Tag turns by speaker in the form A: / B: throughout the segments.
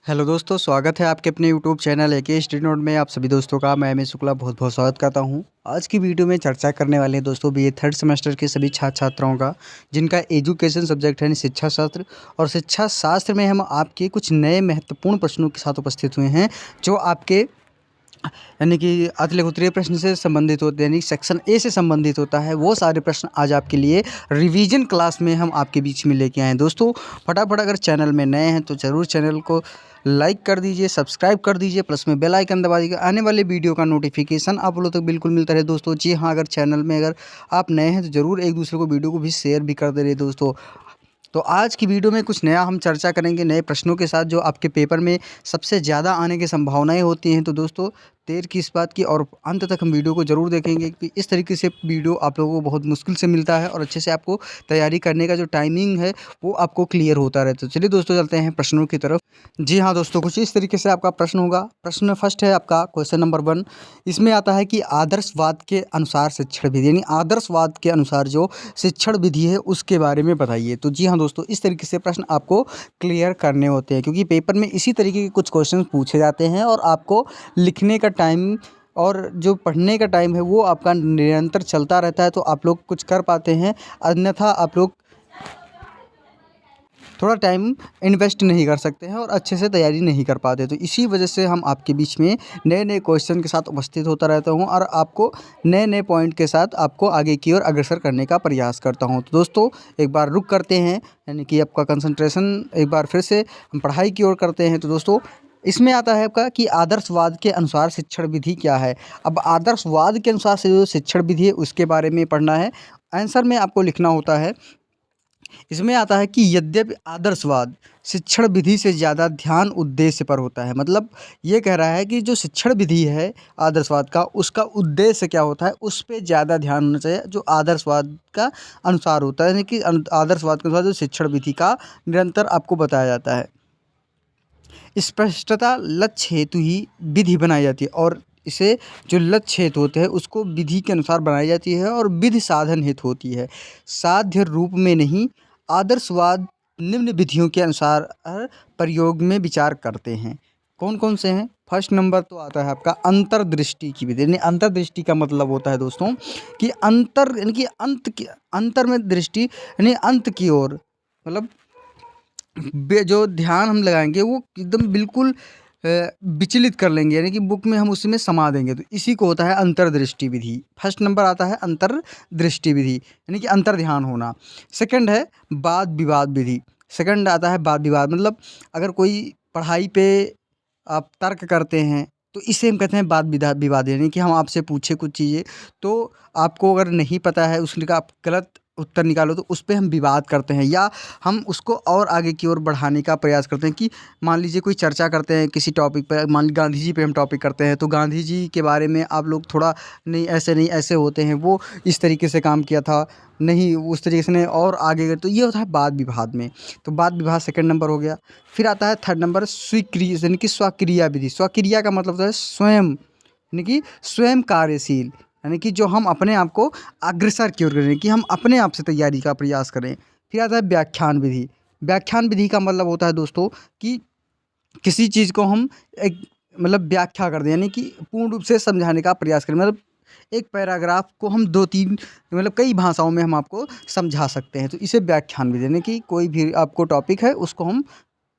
A: Hello दोस्तों, स्वागत है आपके अपने YouTube channel AK study note में। आप सभी दोस्तों का मैं एम ए शुक्ला बहुत बहुत स्वागत करता हूं। आज की वीडियो में चर्चा करने वाले हैं दोस्तों बीए थर्ड सेमेस्टर के सभी छात्र छात्राओं का, जिनका एजुकेशन सब्जेक्ट है शिक्षा शास्त्र। और शिक्षा शास्त्र में हम आपके कुछ नए महत्वपूर्ण प्रश्नों के साथ उपस्थित हुए हैं, जो आपके यानी कि अतले उत्तरीय प्रश्न से संबंधित होते हैं, यानी सेक्शन ए से संबंधित होता है। वो सारे प्रश्न आज आपके लिए रिवीजन क्लास में हम आपके बीच में लेके आए हैं। दोस्तों फटाफट अगर चैनल में नए हैं तो ज़रूर चैनल को लाइक कर दीजिए, सब्सक्राइब कर दीजिए, प्लस में बेल आइकन दबा दीजिए। आने वाले वीडियो का नोटिफिकेशन आप लोगों तक बिल्कुल मिलता रहे दोस्तों। जी हाँ, अगर चैनल में अगर आप नए हैं तो ज़रूर एक दूसरे को वीडियो को भी शेयर भी कर दे रहे दोस्तों। तो आज की वीडियो में कुछ नया हम चर्चा करेंगे नए प्रश्नों के साथ, जो आपके पेपर में सबसे ज़्यादा आने की संभावनाएं होती हैं। तो दोस्तों देर की इस बात की और अंत तक हम वीडियो को ज़रूर देखेंगे कि इस तरीके से वीडियो आप लोगों को बहुत मुश्किल से मिलता है और अच्छे से आपको तैयारी करने का जो टाइमिंग है वो आपको क्लियर होता रहता है। तो चलिए दोस्तों चलते हैं प्रश्नों की तरफ। जी हाँ दोस्तों, कुछ इस तरीके से आपका प्रश्न होगा। प्रश्न फर्स्ट है आपका, क्वेश्चन नंबर 1। इसमें आता है कि आदर्शवाद के अनुसार शिक्षण विधि, यानी आदर्शवाद के अनुसार जो शिक्षण विधि है उसके बारे में बताइए। तो जी हाँ दोस्तों, इस तरीके से प्रश्न आपको क्लियर करने होते हैं, क्योंकि पेपर में इसी तरीके के कुछ क्वेश्चन पूछे जाते हैं और आपको लिखने का टाइम और जो पढ़ने का टाइम है वो आपका निरंतर चलता रहता है, तो आप लोग कुछ कर पाते हैं। अन्यथा आप लोग थोड़ा टाइम इन्वेस्ट नहीं कर सकते हैं और अच्छे से तैयारी नहीं कर पाते। तो इसी वजह से हम आपके बीच में नए नए क्वेश्चन के साथ उपस्थित होता रहता हूं और आपको नए नए पॉइंट के साथ आपको आगे की ओर अग्रसर करने का प्रयास करता हूं। तो दोस्तों एक बार रुक करते हैं, यानी कि आपका कंसंट्रेशन एक बार फिर से हम पढ़ाई की ओर करते हैं। तो दोस्तों इसमें आता है आपका कि आदर्शवाद के अनुसार शिक्षण विधि क्या है। अब आदर्शवाद के अनुसार से जो शिक्षण विधि है उसके बारे में पढ़ना है। आंसर में आपको लिखना होता है। इसमें आता है कि यद्यपि आदर्शवाद शिक्षण विधि से ज़्यादा ध्यान उद्देश्य पर होता है। मतलब ये कह रहा है कि जो शिक्षण विधि है आदर्शवाद का, उसका उद्देश्य क्या होता है उस पे ज़्यादा ध्यान होना चाहिए, जो आदर्शवाद का अनुसार होता है। यानी कि आदर्शवाद के अनुसार जो शिक्षण विधि का निरंतर आपको बताया जाता है। स्पष्टता लक्ष्य हेतु ही विधि बनाई जाती है, और इसे जो लक्ष्य हेतु होते हैं उसको विधि के अनुसार बनाई जाती है, और विधि साधन हेतु होती है, साध्य रूप में नहीं। आदर्शवाद निम्न विधियों के अनुसार प्रयोग में विचार करते हैं। कौन कौन से हैं? फर्स्ट नंबर तो आता है आपका अंतर्दृष्टि की विधि। यानी अंतर्दृष्टि का मतलब होता है दोस्तों कि अंतर, यानी कि अंतर में दृष्टि, यानी अंत की ओर। मतलब जो ध्यान हम लगाएंगे वो एकदम बिल्कुल विचलित कर लेंगे, यानी कि बुक में हम उसी में समा देंगे। तो इसी को होता है अंतर्दृष्टि विधि। फर्स्ट नंबर आता है अंतर्दृष्टि विधि, यानी कि अंतर ध्यान होना। सेकंड है वाद विवाद विधि। सेकंड आता है वाद विवाद, मतलब अगर कोई पढ़ाई पे आप तर्क करते हैं तो इसे हम कहते हैं वाद विवाद, यानी कि हम आपसे पूछे कुछ चीज़ें, तो आपको अगर नहीं पता है उसका आप गलत उत्तर निकालो, तो उस पे हम विवाद करते हैं, या हम उसको और आगे की ओर बढ़ाने का प्रयास करते हैं। कि मान लीजिए कोई चर्चा करते हैं किसी टॉपिक पर, मान लीजिए गांधी जी पे हम टॉपिक करते हैं, तो गांधी जी के बारे में आप लोग थोड़ा नहीं ऐसे होते हैं, वो इस तरीके से काम किया था, नहीं उस तरीके से नहीं, और आगे गए, तो ये होता है वाद विवाद में। तो वाद विवाद सेकंड नंबर हो गया। फिर आता है थर्ड नंबर स्वीक्रिय, यानी कि स्वक्रिया विधि। स्वक्रिया का मतलब होता है स्वयं, यानी कि स्वयं कार्यशील, यानी कि जो हम अपने आप को अग्रसर की ओर करें, कि हम अपने आप से तैयारी का प्रयास करें। फिर आता है व्याख्यान विधि। व्याख्यान विधि का मतलब होता है दोस्तों कि किसी चीज़ को हम एक मतलब व्याख्या कर दें, यानी कि पूर्ण रूप से समझाने का प्रयास करें। मतलब एक पैराग्राफ को हम 2-3 मतलब कई भाषाओं में हम आपको समझा सकते हैं, तो इसे व्याख्यान विधि, यानी कि कोई भी आपको टॉपिक है उसको हम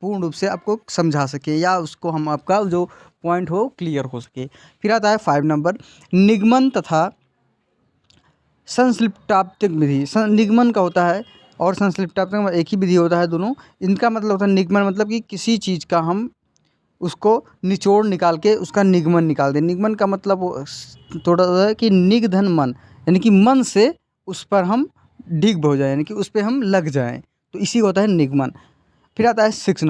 A: पूर्ण रूप से आपको समझा सकें, या उसको हम आपका जो पॉइंट हो क्लियर हो सके। फिर आता है 5 नंबर निगमन तथा संश्लिष्टात्मक विधि। निगमन का होता है और संश्लिष्टात्मक एक ही विधि होता है दोनों। इनका मतलब होता है निगमन, मतलब कि किसी चीज़ का हम उसको निचोड़ निकाल के उसका निगमन निकाल दें। निगमन का मतलब थोड़ा सा है कि निगधन मन, यानी कि मन से उस पर हम डिग हो जाए, यानी कि उस पर हम लग जाएं, तो इसी को होता है निगमन। फिर आता है 6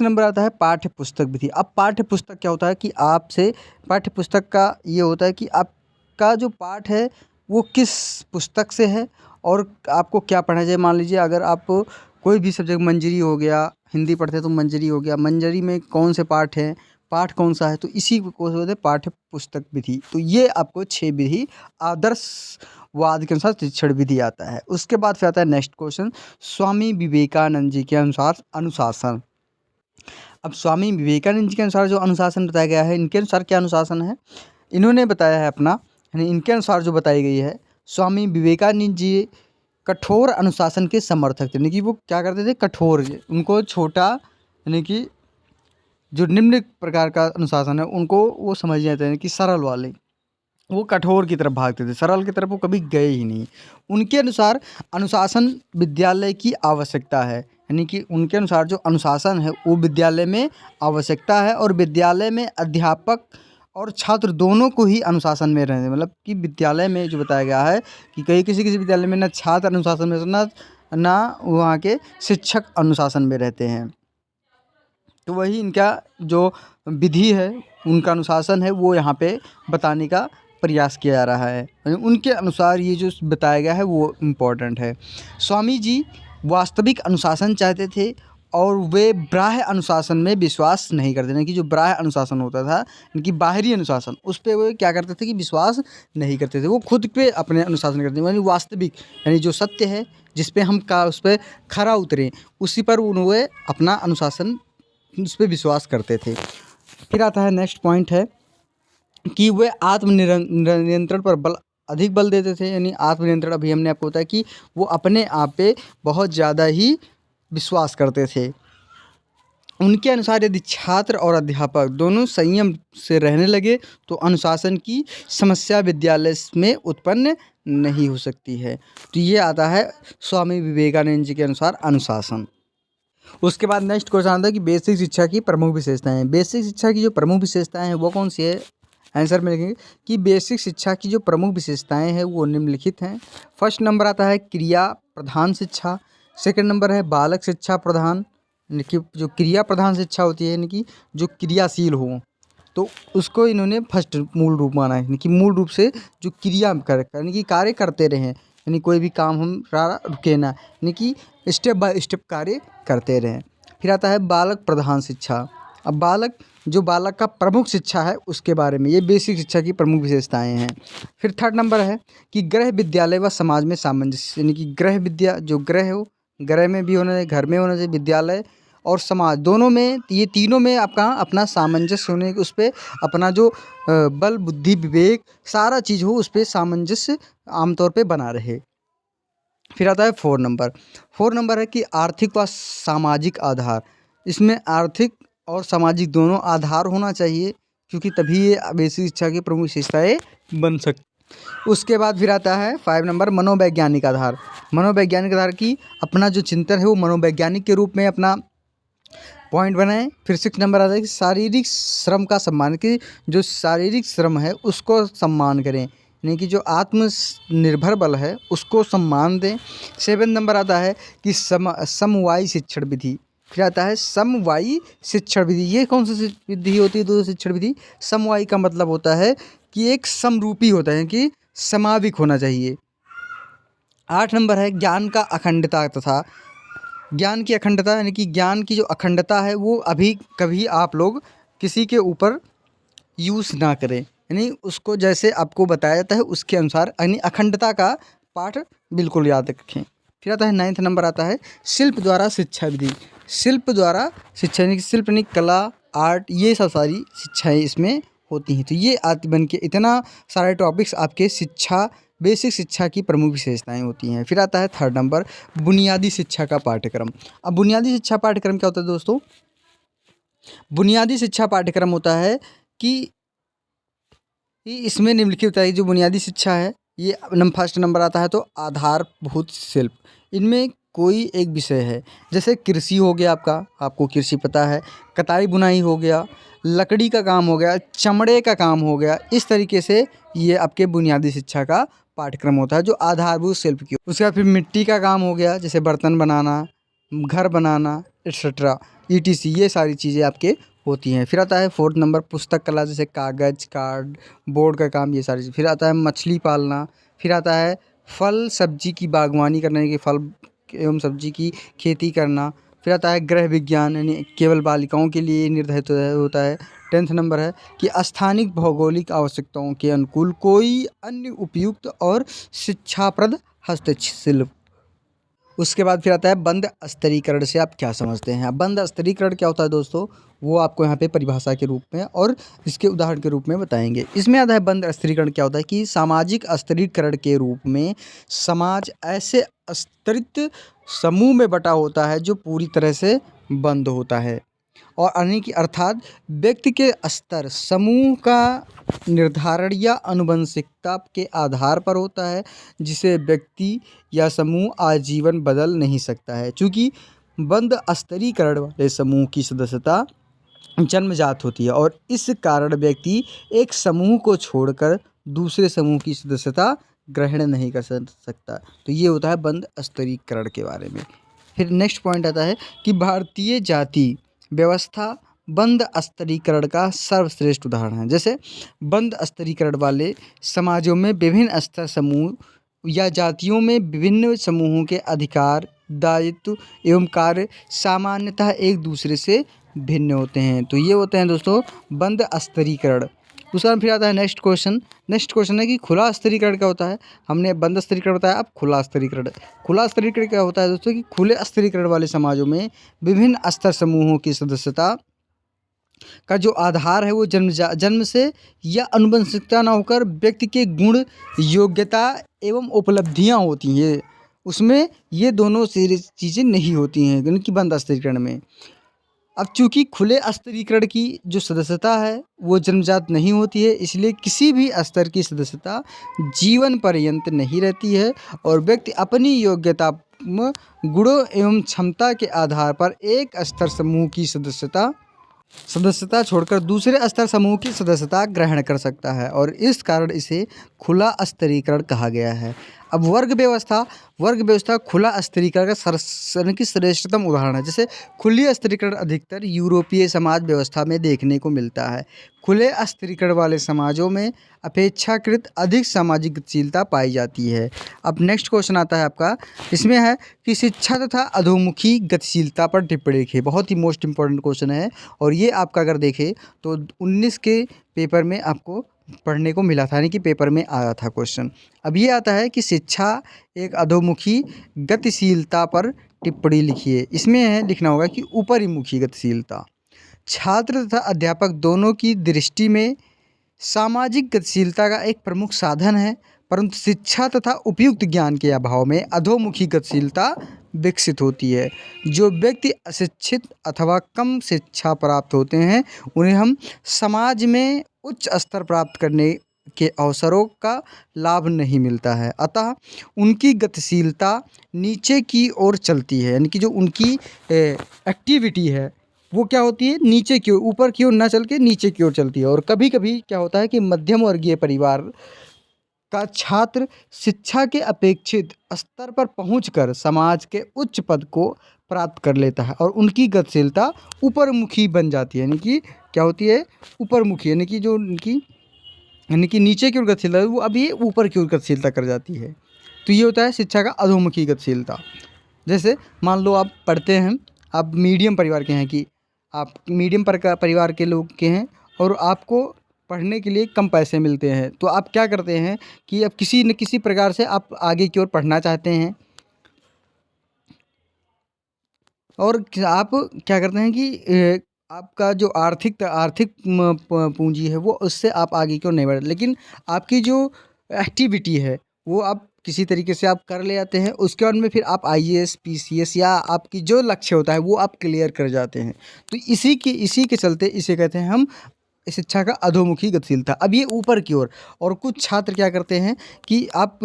A: नंबर आता है पाठ्य पुस्तक विधि। अब पाठ्य पुस्तक क्या होता है कि आपसे पाठ्य पुस्तक का ये होता है कि आपका जो पाठ है वो किस पुस्तक से है और आपको क्या पढ़ना चाहिए। मान लीजिए अगर आप कोई भी सब्जेक्ट, मंजरी हो गया, हिंदी पढ़ते हैं तो मंजरी हो गया, मंजरी में कौन से पाठ हैं, पाठ कौन सा है, तो इसी को बोलते हैं पाठ्य पुस्तक विधि। तो ये आपको 6 विधि आदर्शवाद के अनुसार शिक्षण विधि आता है। उसके बाद फिर आता है नेक्स्ट क्वेश्चन, स्वामी विवेकानंद जी के अनुसार अनुशासन। अब स्वामी विवेकानंद जी के अनुसार जो अनुशासन बताया गया है, इनके अनुसार क्या अनुशासन है, इन्होंने बताया है अपना, यानी इनके अनुसार जो बताई गई है, स्वामी विवेकानंद जी कठोर अनुशासन के समर्थक थे। यानी कि वो क्या करते थे, कठोर, उनको छोटा, यानी कि जो निम्न प्रकार का अनुशासन है उनको वो समझ जाते हैं कि सरल वाले, वो कठोर की तरफ भागते थे, सरल की तरफ वो कभी गए ही नहीं। उनके अनुसार अनुशासन विद्यालय की आवश्यकता है, यानी कि उनके अनुसार जो अनुशासन है वो विद्यालय में आवश्यकता है, और विद्यालय में अध्यापक और छात्र दोनों को ही अनुशासन में रहने, मतलब कि विद्यालय में जो बताया गया है कि कहीं किसी किसी विद्यालय में ना छात्र अनुशासन में ना वहाँ के शिक्षक अनुशासन में रहते हैं। तो वही इनका जो विधि है, उनका अनुशासन है, वो यहाँ पे बताने का प्रयास किया जा रहा है, यानी उनके अनुसार ये जो बताया गया है वो इम्पोर्टेंट है। स्वामी जी वास्तविक अनुशासन चाहते थे और वे बाह्य अनुशासन में विश्वास नहीं करते, यानी कि जो बाह्य अनुशासन होता था, इनकी बाहरी अनुशासन, उस पे वो क्या करते थे कि विश्वास नहीं करते थे, वो खुद पे अपने अनुशासन करते थे, यानी वास्तविक, यानी जो सत्य है जिस पे हम का उस पर खरा उतरें, उसी पर उन्होंने अपना अनुशासन, उस पर विश्वास करते थे। फिर आता है नेक्स्ट पॉइंट है कि वे नियंत्रण पर अधिक बल देते थे, यानी आत्मनियंत्रण, अभी हमने आपको बताया कि वो अपने आप पे बहुत ज़्यादा ही विश्वास करते थे। उनके अनुसार यदि छात्र और अध्यापक दोनों संयम से रहने लगे तो अनुशासन की समस्या विद्यालय में उत्पन्न नहीं हो सकती है। तो ये आता है स्वामी विवेकानंद जी के अनुसार अनुशासन। उसके बाद नेक्स्ट क्वेश्चन आता है कि बेसिक शिक्षा की प्रमुख विशेषताएं। बेसिक शिक्षा की जो प्रमुख विशेषताएं हैं वो कौन सी है, आंसर में लिखेंगे कि बेसिक शिक्षा की जो प्रमुख विशेषताएं हैं वो निम्नलिखित हैं। फर्स्ट नंबर आता है क्रिया प्रधान शिक्षा, सेकंड नंबर है बालक शिक्षा प्रधान, यानी कि जो क्रिया प्रधान शिक्षा होती है, यानी कि जो क्रियाशील हो, तो उसको इन्होंने फर्स्ट मूल रूप माना है, यानी कि मूल रूप से जो क्रिया कर, यानी कि कार्य करते रहें, यानी कोई भी काम हम रुके ना, यानी कि स्टेप बाय स्टेप कार्य करते रहें। फिर आता है बालक प्रधान शिक्षा। अब बालक का प्रमुख शिक्षा है उसके बारे में, ये बेसिक शिक्षा की प्रमुख विशेषताएं हैं। फिर थर्ड नंबर है कि गृह विद्यालय व समाज में सामंजस्य, यानी कि गृह विद्या, जो गृह हो, गृह में भी होना चाहिए, घर में होना चाहिए, विद्यालय और समाज दोनों में, ये तीनों में आपका अपना सामंजस्य होने, उस पर अपना जो बल बुद्धि विवेक सारा चीज़ हो, उस पर सामंजस्य आमतौर पे बना रहे। फिर आता है फोर नंबर है कि आर्थिक व सामाजिक आधार। इसमें आर्थिक और सामाजिक दोनों आधार होना चाहिए, क्योंकि तभी ये बेसिक शिक्षा की प्रमुख विशेषताएं बन सकती। उसके बाद फिर आता है 5 नंबर मनोवैज्ञानिक आधार। मनोवैज्ञानिक आधार की अपना जो चिंतन है वो मनोवैज्ञानिक के रूप में अपना पॉइंट बनाएं। फिर 6 नंबर आता है कि शारीरिक श्रम का सम्मान, कि जो शारीरिक श्रम है उसको सम्मान करें, यानी कि जो आत्मनिर्भर बल है उसको सम्मान दें। 7 नंबर आता है कि समवायी शिक्षण विधि। फिर आता है समवायी शिक्षण विधि। ये कौन सी विधि होती है दोस्तों? शिक्षण विधि समवायी का मतलब होता है कि एक समरूपी होता है, कि समाविक होना चाहिए। 8 नंबर है ज्ञान का अखंडता तथा ज्ञान की अखंडता, यानी कि ज्ञान की जो अखंडता है वो अभी कभी आप लोग किसी के ऊपर यूज़ ना करें, यानी उसको जैसे आपको बताया जाता है उसके अनुसार, यानी अखंडता का पाठ बिल्कुल याद रखें। फिर आता है 9th नंबर आता है शिल्प द्वारा शिक्षा विधि। शिल्प द्वारा शिक्षा, यानी कि शिल्प यानी कला, आर्ट, ये सब सारी शिक्षाएँ इसमें होती हैं। तो ये आती बन के इतना सारे टॉपिक्स आपके शिक्षा, बेसिक शिक्षा की प्रमुख विशेषताएं होती हैं। फिर आता है 3rd नंबर बुनियादी शिक्षा का पाठ्यक्रम। अब बुनियादी शिक्षा पाठ्यक्रम क्या होता है दोस्तों? बुनियादी शिक्षा पाठ्यक्रम होता है कि इसमें निम्नलिखित होता है, जो बुनियादी शिक्षा है ये फर्स्ट नंबर आता है तो आधारभूत शिल्प। इनमें कोई एक विषय है, जैसे कृषि हो गया आपका, आपको कृषि पता है, कताई बुनाई हो गया, लकड़ी का काम हो गया, चमड़े का काम हो गया, इस तरीके से ये आपके बुनियादी शिक्षा का पाठ्यक्रम होता है जो आधारभूत शिल्प की। उसके बाद फिर मिट्टी का काम हो गया, जैसे बर्तन बनाना, घर बनाना, एक्सेट्रा ETC, ये सारी चीज़ें आपके होती हैं। फिर आता है 4th नंबर पुस्तक कला, जैसे कागज़, कार्ड, बोर्ड का काम, ये सारी चीज़। फिर आता है मछली पालना। फिर आता है फल सब्जी की बागवानी करने की, फल एवं सब्जी की खेती करना। फिर आता है गृह विज्ञान, यानी केवल बालिकाओं के लिए निर्धारित होता है। 10th नंबर है कि स्थानिक भौगोलिक आवश्यकताओं के अनुकूल कोई अन्य उपयुक्त और शिक्षाप्रद हस्तशिल्प। उसके बाद फिर आता है बंद स्तरीकरण से आप क्या समझते हैं। अब बंद स्तरीकरण क्या होता है दोस्तों, वो आपको यहाँ पे परिभाषा के रूप में और इसके उदाहरण के रूप में बताएंगे। इसमें आता है बंद स्तरीकरण क्या होता है कि सामाजिक स्तरीकरण के रूप में समाज ऐसे स्तरित समूह में बटा होता है जो पूरी तरह से बंद होता है, और यानी कि अर्थात व्यक्ति के स्तर समूह का निर्धारण या आनुवंशिकता के आधार पर होता है, जिसे व्यक्ति या समूह आजीवन बदल नहीं सकता है। चूँकि बंद स्तरीकरण वाले समूह की सदस्यता जन्मजात होती है और इस कारण व्यक्ति एक समूह को छोड़कर दूसरे समूह की सदस्यता ग्रहण नहीं कर सकता। तो ये होता है बंद स्तरीकरण के बारे में। फिर नेक्स्ट पॉइंट आता है कि भारतीय जाति व्यवस्था बंद स्तरीकरण का सर्वश्रेष्ठ उदाहरण है। जैसे बंद स्तरीकरण वाले समाजों में विभिन्न स्तर समूह या जातियों में विभिन्न समूहों के अधिकार, दायित्व एवं कार्य सामान्यतः एक दूसरे से भिन्न होते हैं। तो ये होते हैं दोस्तों बंद स्तरीकरण। दूसरा फिर आता है नेक्स्ट क्वेश्चन है कि खुला स्तरीकरण क्या होता है। हमने बंद स्तरीकरण बताया, अब खुला स्तरीकरण। खुला स्तरीकरण क्या होता है दोस्तों कि खुले स्तरीकरण वाले समाजों में विभिन्न स्तर समूहों की सदस्यता का जो आधार है वो जन्म से या आनुवंशिकता ना होकर व्यक्ति के गुण, योग्यता एवं उपलब्धियां होती हैं, उसमें ये दोनों चीज़ें नहीं होती हैं यानी कि बंद स्तरीकरण में। अब चूँकि खुले स्तरीकरण की जो सदस्यता है वो जन्मजात नहीं होती है, इसलिए किसी भी स्तर की सदस्यता जीवन पर्यंत नहीं रहती है और व्यक्ति अपनी योग्यता, गुणों एवं क्षमता के आधार पर एक स्तर समूह की सदस्यता छोड़कर दूसरे स्तर समूह की सदस्यता ग्रहण कर सकता है और इस कारण इसे खुला स्तरीकरण कहा गया है। अब वर्ग व्यवस्था खुला स्तरीकरण का श्रेष्ठतम उदाहरण है। जैसे खुली स्तरीकरण अधिकतर यूरोपीय समाज व्यवस्था में देखने को मिलता है। खुले स्तरीकरण वाले समाजों में अपेक्षाकृत अधिक सामाजिक गतिशीलता पाई जाती है। अब नेक्स्ट क्वेश्चन आता है आपका, इसमें है कि शिक्षा तथा अधोमुखी गतिशीलता पर टिप्पणी लिखिए। बहुत ही मोस्ट इंपॉर्टेंट क्वेश्चन है और ये आपका अगर देखें तो 19 के पेपर में आपको पढ़ने को मिला था, यानी कि पेपर में आया था क्वेश्चन। अब ये आता है कि शिक्षा एक अधोमुखी गतिशीलता पर टिप्पणी लिखिए। इसमें है लिखना होगा कि ऊपरीमुखी गतिशीलता छात्र तथा अध्यापक दोनों की दृष्टि में सामाजिक गतिशीलता का एक प्रमुख साधन है, परंतु शिक्षा तथा उपयुक्त ज्ञान के अभाव में अधोमुखी गतिशीलता विकसित होती है। जो व्यक्ति अशिक्षित अथवा कम शिक्षा प्राप्त होते हैं उन्हें हम समाज में उच्च स्तर प्राप्त करने के अवसरों का लाभ नहीं मिलता है, अतः उनकी गतिशीलता नीचे की ओर चलती है, यानी कि जो उनकी एक्टिविटी है वो क्या होती है, नीचे की ओर, ऊपर की ओर ना चल के नीचे की ओर चलती है। और कभी कभी क्या होता है कि मध्यम वर्गीय परिवार का छात्र शिक्षा के अपेक्षित स्तर पर पहुंचकर समाज के उच्च पद को प्राप्त कर लेता है और उनकी गतिशीलता ऊपरमुखी बन जाती है, यानी कि क्या होती है, ऊपरमुखी, यानी कि जो उनकी नीचे की ओर गतिशीलता है वो अभी ऊपर की ओर गतिशीलता कर जाती है। तो ये होता है शिक्षा का अधोमुखी गतिशीलता। जैसे मान लो आप पढ़ते हैं, आप मीडियम परिवार के हैं, कि आप मीडियम परिवार के लोग के हैं और आपको पढ़ने के लिए कम पैसे मिलते हैं, तो आप क्या करते हैं कि अब किसी न किसी प्रकार से आप आगे की ओर पढ़ना चाहते हैं और आप क्या करते हैं कि आपका जो आर्थिक पूंजी है वो उससे आप आगे की ओर नहीं बढ़, लेकिन आपकी जो एक्टिविटी है वो आप किसी तरीके से आप कर ले आते हैं, उसके बाद में फिर आप आईएएस पीसीएस या आपकी जो लक्ष्य होता है वो आप क्लियर कर जाते हैं। तो इसी के चलते इसे कहते हैं हम शिक्षा का अधोमुखी गतिशीलता। अब ये ऊपर की ओर, और कुछ छात्र क्या करते हैं कि आप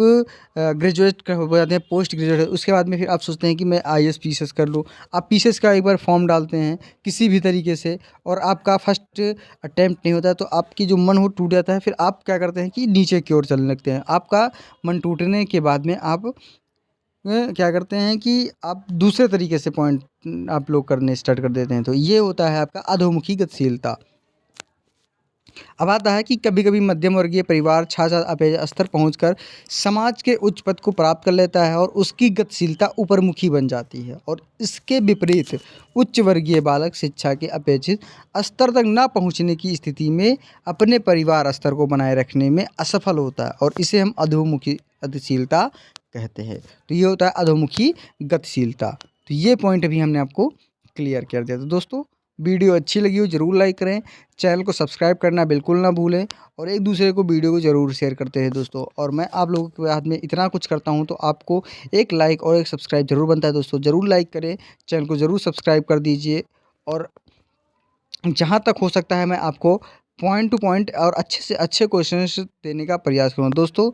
A: ग्रेजुएट हो जाते हैं, पोस्ट ग्रेजुएट, उसके बाद में फिर आप सोचते हैं कि मैं आईएएस पीसीएस कर लूँ। आप पीसीएस का एक बार फॉर्म डालते हैं किसी भी तरीके से और आपका फर्स्ट अटैम्प्ट नहीं होता है, तो आपकी जो मन हो टूट जाता है, फिर आप क्या करते हैं कि नीचे की ओर चलने लगते हैं। आपका मन टूटने के बाद में आप क्या करते हैं कि आप दूसरे तरीके से पॉइंट आप लोग करने स्टार्ट कर देते हैं। तो ये होता है आपका अधोमुखी गतिशीलता। अब आता है कि कभी कभी मध्यम वर्गीय परिवार छात्र स्तर पहुंचकर समाज के उच्च पद को प्राप्त कर लेता है और उसकी गतिशीलता ऊपरमुखी बन जाती है, और इसके विपरीत उच्च वर्गीय बालक शिक्षा के अपेक्षित स्तर तक न पहुंचने की स्थिति में अपने परिवार स्तर को बनाए रखने में असफल होता है और इसे हम अधोमुखी गतिशीलता कहते हैं। तो ये होता है अधोमुखी गतिशीलता। तो ये पॉइंट अभी हमने आपको क्लियर कर दिया। तो दोस्तों वीडियो अच्छी लगी हो ज़रूर लाइक करें, चैनल को सब्सक्राइब करना बिल्कुल ना भूलें और एक दूसरे को वीडियो को ज़रूर शेयर करते हैं दोस्तों। और मैं आप लोगों के हाथ में इतना कुछ करता हूँ तो आपको एक लाइक और एक सब्सक्राइब ज़रूर बनता है दोस्तों। ज़रूर लाइक करें, चैनल को ज़रूर सब्सक्राइब कर दीजिए और जहाँ तक हो सकता है मैं आपको पॉइंट टू पॉइंट और अच्छे से अच्छे क्वेश्चंस देने का प्रयास करूँगा दोस्तों।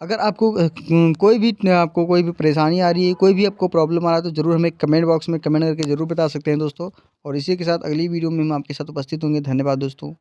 A: अगर आपको आपको कोई भी परेशानी आ रही है, कोई भी आपको प्रॉब्लम आ रहा है तो ज़रूर हमें कमेंट बॉक्स में कमेंट करके ज़रूर बता सकते हैं दोस्तों। और इसी के साथ अगली वीडियो में हम आपके साथ उपस्थित होंगे। धन्यवाद दोस्तों।